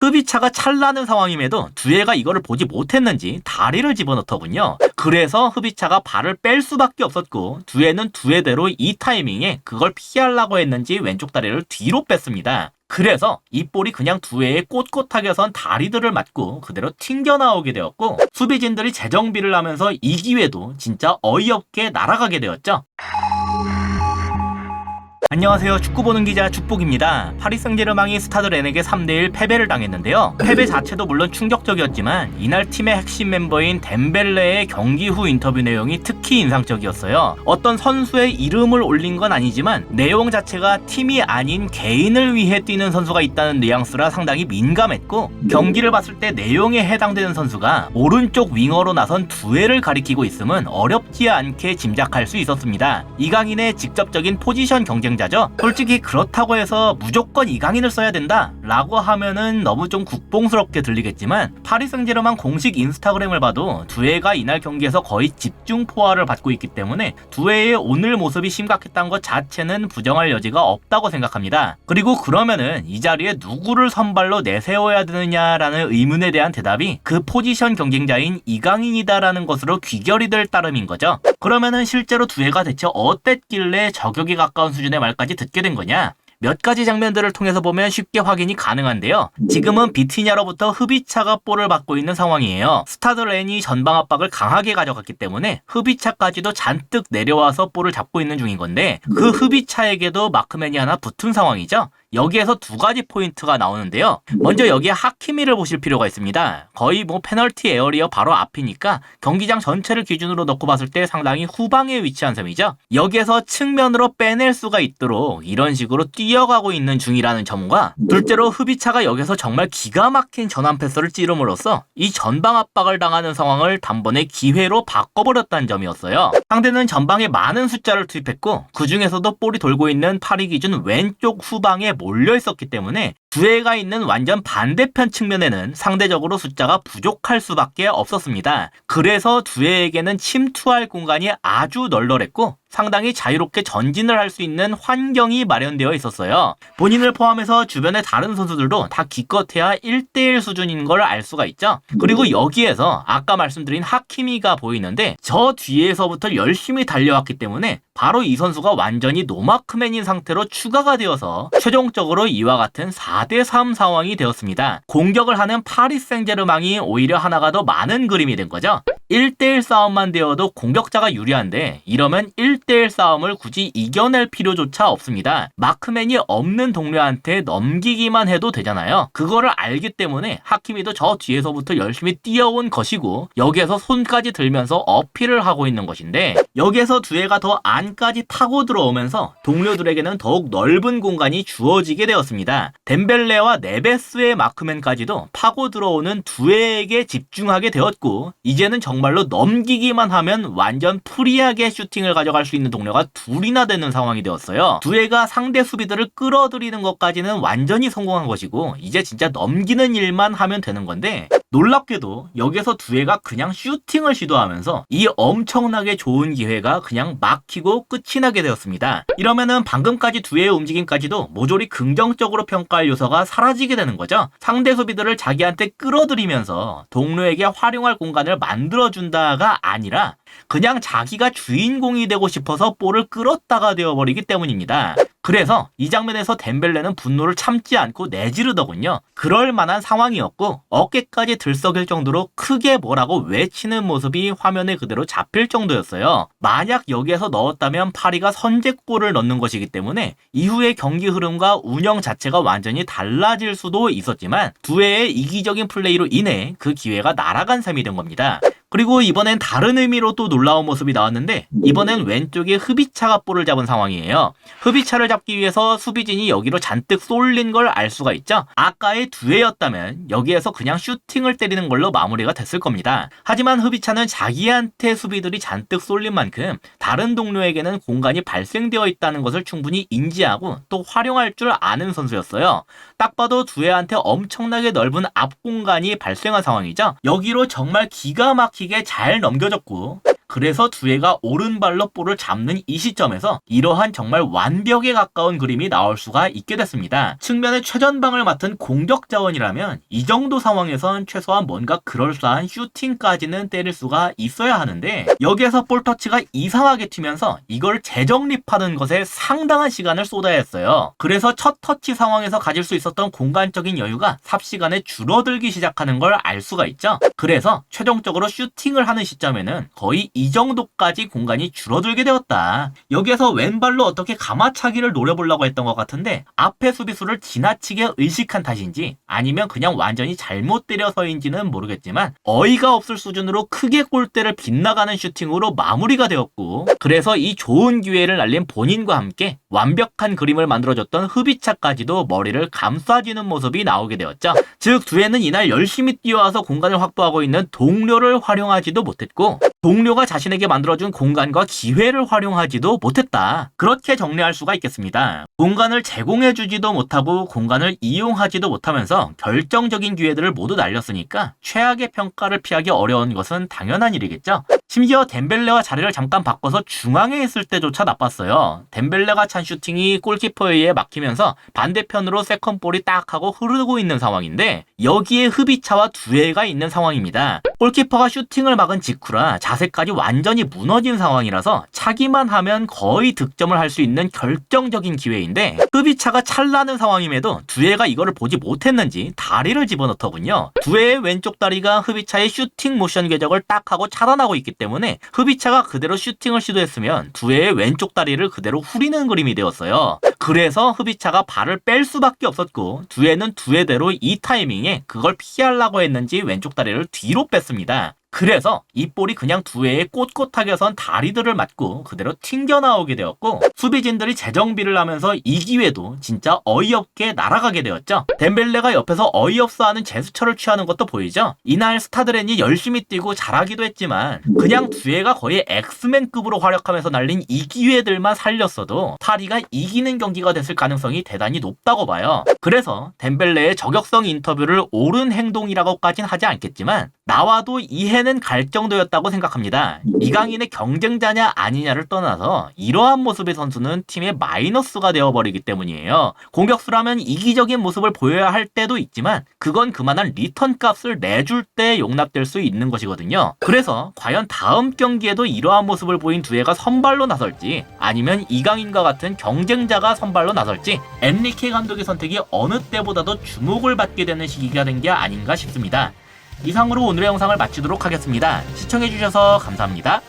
흡입차가 찰나는 상황임에도 두에가 이거를 보지 못했는지 다리를 집어넣더군요. 그래서 흡입차가 발을 뺄 수밖에 없었고 두에는 두에대로 이 타이밍에 그걸 피하려고 했는지 왼쪽 다리를 뒤로 뺐습니다. 그래서 이 볼이 그냥 두에의 꼿꼿하게 선 다리들을 맞고 그대로 튕겨나오게 되었고 수비진들이 재정비를 하면서 이 기회도 진짜 어이없게 날아가게 되었죠. 안녕하세요. 축구 보는 기자 축복입니다. 파리 생제르맹이 스타드 렌에게 3대1 패배를 당했는데요. 패배 자체도 물론 충격적이었지만 이날 팀의 핵심 멤버인 덴벨레의 경기 후 인터뷰 내용이 특히 인상적이었어요. 어떤 선수의 이름을 올린 건 아니지만 내용 자체가 팀이 아닌 개인을 위해 뛰는 선수가 있다는 뉘앙스라 상당히 민감했고 경기를 봤을 때 내용에 해당되는 선수가 오른쪽 윙어로 나선 두에를 가리키고 있음은 어렵지 않게 짐작할 수 있었습니다. 이강인의 직접적인 포지션 경쟁 솔직히 그렇다고 해서 무조건 이강인을 써야 된다 라고 하면은 너무 좀 국뽕스럽게 들리겠지만 파리 생제르맹 공식 인스타그램을 봐도 두에가 이날 경기에서 거의 집중 포화를 받고 있기 때문에 두에의 오늘 모습이 심각했다는 것 자체는 부정할 여지가 없다고 생각합니다. 그리고 그러면은 이 자리에 누구를 선발로 내세워야 되느냐라는 의문에 대한 대답이 그 포지션 경쟁자인 이강인이다라는 것으로 귀결이 될 따름인 거죠. 그러면은 실제로 두에가 대체 어땠길래 저격에 가까운 수준의 말까지 듣게 된 거냐? 몇 가지 장면들을 통해서 보면 쉽게 확인이 가능한데요. 지금은 비티냐로부터 흡입차가 볼을 받고 있는 상황이에요. 스타드 렌이 전방 압박을 강하게 가져갔기 때문에 흡입차까지도 잔뜩 내려와서 볼을 잡고 있는 중인 건데 그 흡입차에게도 마크맨이 하나 붙은 상황이죠. 여기에서 두 가지 포인트가 나오는데요. 먼저 여기에 하키미를 보실 필요가 있습니다. 거의 페널티 에어리어 바로 앞이니까 경기장 전체를 기준으로 놓고 봤을 때 상당히 후방에 위치한 셈이죠. 여기에서 측면으로 빼낼 수가 있도록 이런 식으로 뛰어가고 있는 중이라는 점과 둘째로 흡입차가 여기서 정말 기가 막힌 전환 패스를 찌름으로써 이 전방 압박을 당하는 상황을 단번에 기회로 바꿔버렸다는 점이었어요. 상대는 전방에 많은 숫자를 투입했고 그 중에서도 볼이 돌고 있는 파리 기준 왼쪽 후방에 몰려 있었기 때문에 두에가 있는 완전 반대편 측면에는 상대적으로 숫자가 부족할 수밖에 없었습니다. 그래서 두에에게는 침투할 공간이 아주 널널했고 상당히 자유롭게 전진을 할 수 있는 환경이 마련되어 있었어요. 본인을 포함해서 주변의 다른 선수들도 다 기껏해야 1대1 수준인 걸 알 수가 있죠. 그리고 여기에서 아까 말씀드린 하키미가 보이는데 저 뒤에서부터 열심히 달려왔기 때문에 바로 이 선수가 완전히 노마크맨인 상태로 추가가 되어서 최종적으로 이와 같은 4대3 상황이 되었습니다. 공격을 하는 파리 생제르맹이 오히려 하나가 더 많은 그림이 된 거죠. 1대1 싸움만 되어도 공격자가 유리한데 이러면 1대1 싸움을 굳이 이겨낼 필요조차 없습니다. 마크맨이 없는 동료한테 넘기기만 해도 되잖아요. 그거를 알기 때문에 하키미도 저 뒤에서부터 열심히 뛰어온 것이고 여기에서 손까지 들면서 어필을 하고 있는 것인데 여기에서 두에가 더 안까지 파고 들어오면서 동료들에게는 더욱 넓은 공간이 주어지게 되었습니다. 덴벨레와 네베스의 마크맨까지도 파고 들어오는 두에에게 집중하게 되었고 이제는 정말로 넘기기만 하면 완전 프리하게 슈팅을 가져갈 수 있는 동료가 둘이나 되는 상황이 되었어요. 두에가 상대 수비들을 끌어들이는 것까지는 완전히 성공한 것이고 이제 진짜 넘기는 일만 하면 되는 건데 놀랍게도 여기서 두에가 그냥 슈팅을 시도하면서 이 엄청나게 좋은 기회가 그냥 막히고 끝이 나게 되었습니다. 이러면은 방금까지 두에의 움직임까지도 모조리 긍정적으로 평가할 요소가 사라지게 되는 거죠. 상대 수비들을 자기한테 끌어들이면서 동료에게 활용할 공간을 만들어준다가 아니라 그냥 자기가 주인공이 되고 싶어서 볼을 끌었다가 되어버리기 때문입니다. 그래서 이 장면에서 덴벨레는 분노를 참지 않고 내지르더군요. 그럴 만한 상황이었고 어깨까지 들썩일 정도로 크게 뭐라고 외치는 모습이 화면에 그대로 잡힐 정도였어요. 만약 여기에서 넣었다면 파리가 선제골을 넣는 것이기 때문에 이후의 경기 흐름과 운영 자체가 완전히 달라질 수도 있었지만 두에의 이기적인 플레이로 인해 그 기회가 날아간 셈이 된 겁니다. 그리고 이번엔 다른 의미로 또 놀라운 모습이 나왔는데 이번엔 왼쪽에 흡입차가 볼을 잡은 상황이에요. 흡입차를 잡기 위해서 수비진이 여기로 잔뜩 쏠린 걸 알 수가 있죠. 아까의 두에였다면 여기에서 그냥 슈팅을 때리는 걸로 마무리가 됐을 겁니다. 하지만 흡입차는 자기한테 수비들이 잔뜩 쏠린 만큼 다른 동료에게는 공간이 발생되어 있다는 것을 충분히 인지하고 또 활용할 줄 아는 선수였어요. 딱 봐도 두에한테 엄청나게 넓은 앞 공간이 발생한 상황이죠. 여기로 정말 기가 막히게 잘 넘겨졌고 그래서 두에가 오른발로 볼을 잡는 이 시점에서 이러한 정말 완벽에 가까운 그림이 나올 수가 있게 됐습니다. 측면의 최전방을 맡은 공격 자원이라면 이 정도 상황에선 최소한 뭔가 그럴싸한 슈팅까지는 때릴 수가 있어야 하는데 여기에서 볼 터치가 이상하게 튀면서 이걸 재정립하는 것에 상당한 시간을 쏟아야 했어요. 그래서 첫 터치 상황에서 가질 수 있었던 공간적인 여유가 삽시간에 줄어들기 시작하는 걸 알 수가 있죠. 그래서 최종적으로 슈팅을 하는 시점에는 거의 이 정도까지 공간이 줄어들게 되었다. 여기에서 왼발로 어떻게 가마차기를 노려보려고 했던 것 같은데 앞에 수비수를 지나치게 의식한 탓인지 아니면 그냥 완전히 잘못 때려서인지는 모르겠지만 어이가 없을 수준으로 크게 골대를 빗나가는 슈팅으로 마무리가 되었고, 그래서 이 좋은 기회를 날린 본인과 함께 완벽한 그림을 만들어줬던 흐비차까지도 머리를 감싸지는 모습이 나오게 되었죠. 즉 두에는 이날 열심히 뛰어와서 공간을 확보하고 있는 동료를 활용하지도 못했고 동료가 자신에게 만들어준 공간과 기회를 활용하지도 못했다. 그렇게 정리할 수가 있겠습니다. 공간을 제공해주지도 못하고 공간을 이용하지도 못하면서 결정적인 기회들을 모두 날렸으니까 최악의 평가를 피하기 어려운 것은 당연한 일이겠죠. 심지어 덴벨레와 자리를 잠깐 바꿔서 중앙에 있을 때조차 나빴어요. 덴벨레가 찬 슈팅이 골키퍼에 의해 막히면서 반대편으로 세컨볼이 딱 하고 흐르고 있는 상황인데 여기에 흐비차와 두에가 있는 상황입니다. 골키퍼가 슈팅을 막은 직후라 자세까지 완전히 무너진 상황이라서 차기만 하면 거의 득점을 할 수 있는 결정적인 기회인데 흐비차가 찰나는 상황임에도 두에가 이거를 보지 못했는지 다리를 집어넣더군요. 두에의 왼쪽 다리가 흐비차의 슈팅 모션 궤적을 딱 하고 차단하고 있기 때문에 흐비차가 그대로 슈팅을 시도했으면 두에의 왼쪽 다리를 그대로 후리는 그림이 되었어요. 그래서 흐비차가 발을 뺄 수밖에 없었고 두에는 두에대로 이 타이밍에 그걸 피하려고 했는지 왼쪽 다리를 뒤로 뺐습니다. 그래서 이 볼이 그냥 두에의 꼿꼿하게 선 다리들을 맞고 그대로 튕겨나오게 되었고 수비진들이 재정비를 하면서 이 기회도 진짜 어이없게 날아가게 되었죠. 덴벨레가 옆에서 어이없어하는 제스처를 취하는 것도 보이죠. 이날 스타드렌이 열심히 뛰고 잘하기도 했지만 그냥 두에가 거의 엑스맨급으로 활약하면서 날린 이 기회들만 살렸어도 파리가 이기는 경기가 됐을 가능성이 대단히 높다고 봐요. 그래서 덴벨레의 저격성 인터뷰를 옳은 행동이라고까진 하지 않겠지만 나와도 이해는 갈 정도였다고 생각합니다. 이강인의 경쟁자냐 아니냐를 떠나서 이러한 모습의 선수는 팀의 마이너스가 되어버리기 때문이에요. 공격수라면 이기적인 모습을 보여야 할 때도 있지만 그건 그만한 리턴 값을 내줄 때 용납될 수 있는 것이거든요. 그래서 과연 다음 경기에도 이러한 모습을 보인 두에가 선발로 나설지 아니면 이강인과 같은 경쟁자가 선발로 나설지 엔리케 감독의 선택이 어느 때보다도 주목을 받게 되는 시기가 된 게 아닌가 싶습니다. 이상으로 오늘의 영상을 마치도록 하겠습니다. 시청해주셔서 감사합니다.